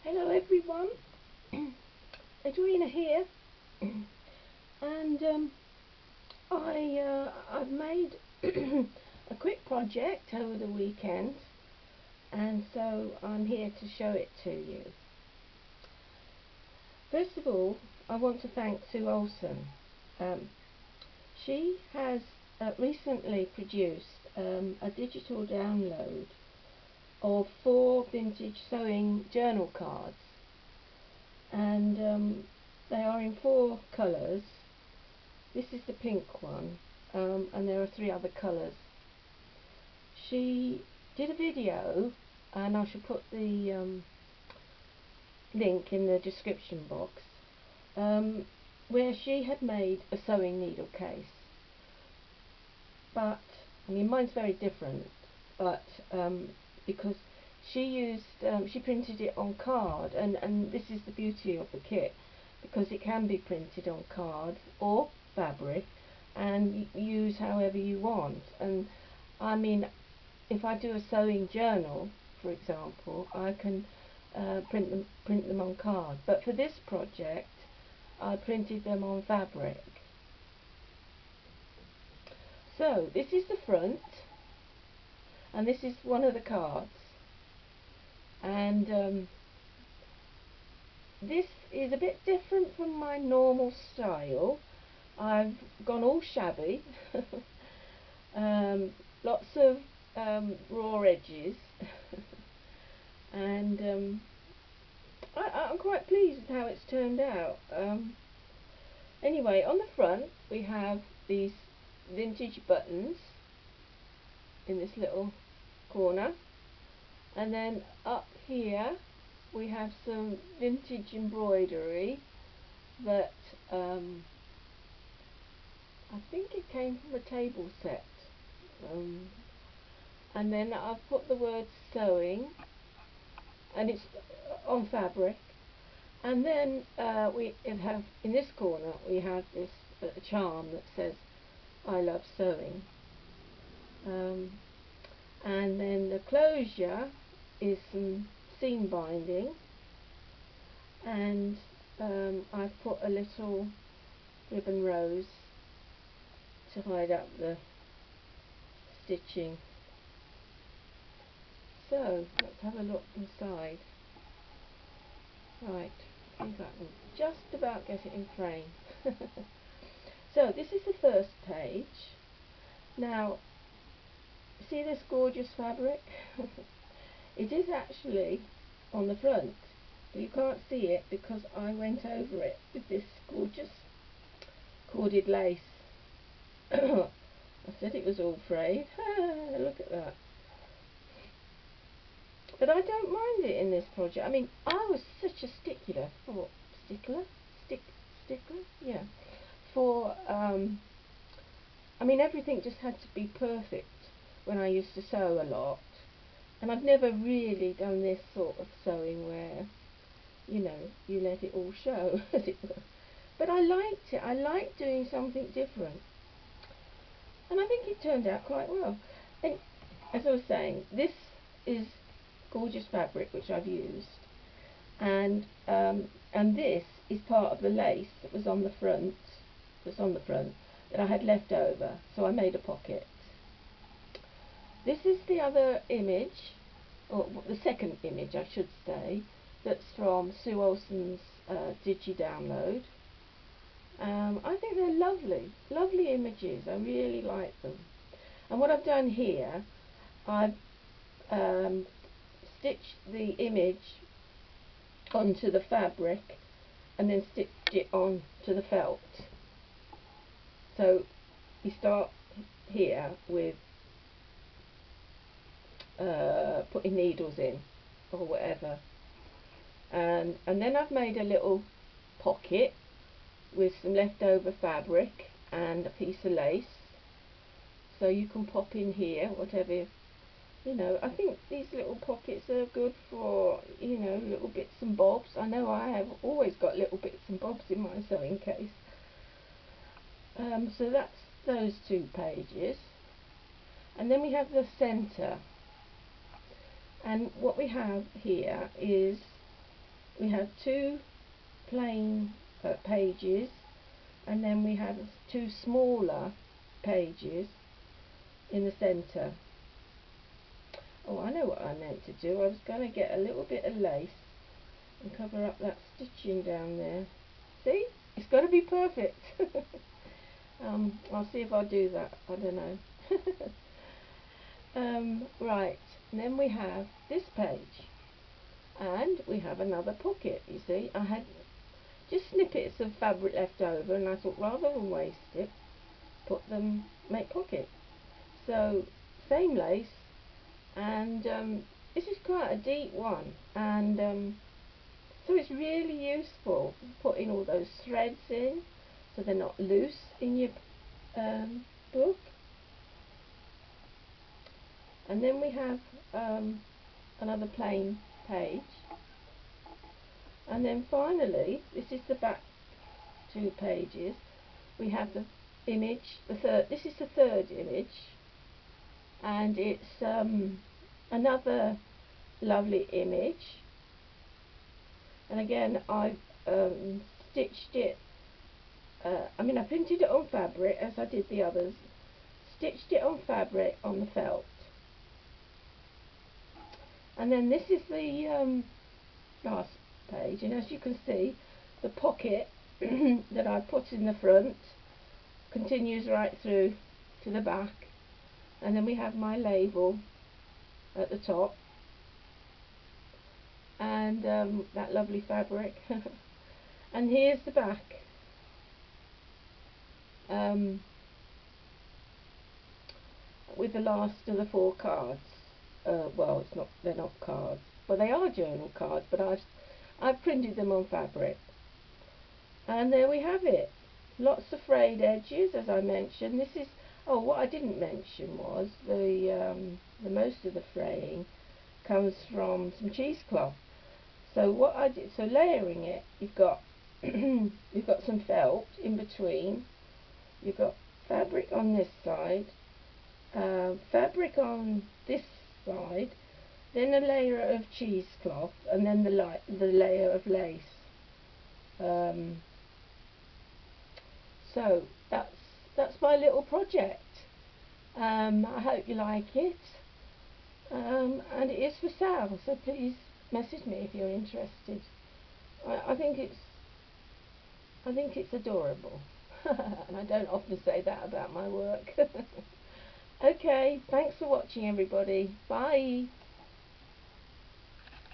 Hello everyone, Edwina here, and I've made a quick project over the weekend, and so I'm here to show it to you. First of all, I want to thank Sue Olson. She has recently produced a digital download of 4 vintage sewing journal cards, and they are in 4 colours. This is the pink one, and there are 3 other colours. She did a video, and I shall put the link in the description box, where she had made a sewing needle case. But, I mean, mine's very different, but because she printed it on card, and this is the beauty of the kit, because it can be printed on card or fabric and use however you want. And I mean, if I do a sewing journal, for example, I can print them on card, but for this project I printed them on fabric. So this is the front, and this is one of the cards, and this is a bit different from my normal style. I've gone all shabby, lots of raw edges, and I'm quite pleased with how it's turned out. Anyway, on the front we have these vintage buttons in this little corner, and then up here we have some vintage embroidery that I think it came from a table set, and then I've put the word sewing, and it's on fabric. And then we have, in this corner, we have this charm that says I love sewing, and then the closure is some seam binding, and I've put a little ribbon rose to hide up the stitching. So let's have a look inside. Right, I think I can just about get it in frame. So this is the first page. Now, see this gorgeous fabric? It is actually on the front, but you can't see it because I went over it with this gorgeous corded lace. I said it was all frayed. Look at that. But I don't mind it in this project. I mean, I was such a stickler for stickler, yeah. For I mean, everything just had to be perfect when I used to sew a lot, and I've never really done this sort of sewing where, you know, you let it all show, as it were. But I liked it. I liked doing something different, and I think it turned out quite well. And as I was saying, this is gorgeous fabric which I've used, and this is part of the lace that was on the front, that I had left over, so I made a pocket. This is the other image, or the second image I should say, that's from Sue Olson's Digi download. I think they're lovely images. I really like them. And what I've done here, I've stitched the image onto the fabric and then stitched it onto the felt. So you start here with putting needles in or whatever, and then I've made a little pocket with some leftover fabric and a piece of lace, so you can pop in here whatever. You know, I think these little pockets are good for, you know, little bits and bobs. I know I have always got little bits and bobs in my sewing case. So that's those 2 pages. And then we have the centre. And what we have here is we have two plain pages, and then we have two smaller pages in the centre. Oh, I know what I meant to do. I was going to get a little bit of lace and cover up that stitching down there. See? It's got to be perfect. I'll see if I do that. I don't know. Right, and then we have this page, and we have another pocket. You see, I had just snippets of fabric left over, and I thought rather than waste it, make pockets. So same lace, and this is quite a deep one, and so it's really useful putting all those threads in so they're not loose in your book. And then we have another plain page, and then finally, this is the back two pages. We have the image, this is the third image, and it's another lovely image. And again, I've stitched it, I printed it on fabric as I did the others, stitched it on fabric on the felt. And then this is the last page, and as you can see, the pocket that I put in the front continues right through to the back, and then we have my label at the top, and that lovely fabric. And here's the back, with the last of the 4 cards. Well, they're not cards, but they are journal cards, but I've printed them on fabric. And there we have it. Lots of frayed edges, as I mentioned. This is, oh, what I didn't mention was the most of the fraying comes from some cheesecloth. So what I did, so layering it, you've got you've got some felt in between. You've got fabric on this side, fabric on this side, then a layer of cheesecloth, and then the layer of lace. So that's my little project. I hope you like it, and it is for sale, so please message me if you're interested. I think it's adorable, and I don't often say that about my work. Okay, thanks for watching, everybody. Bye.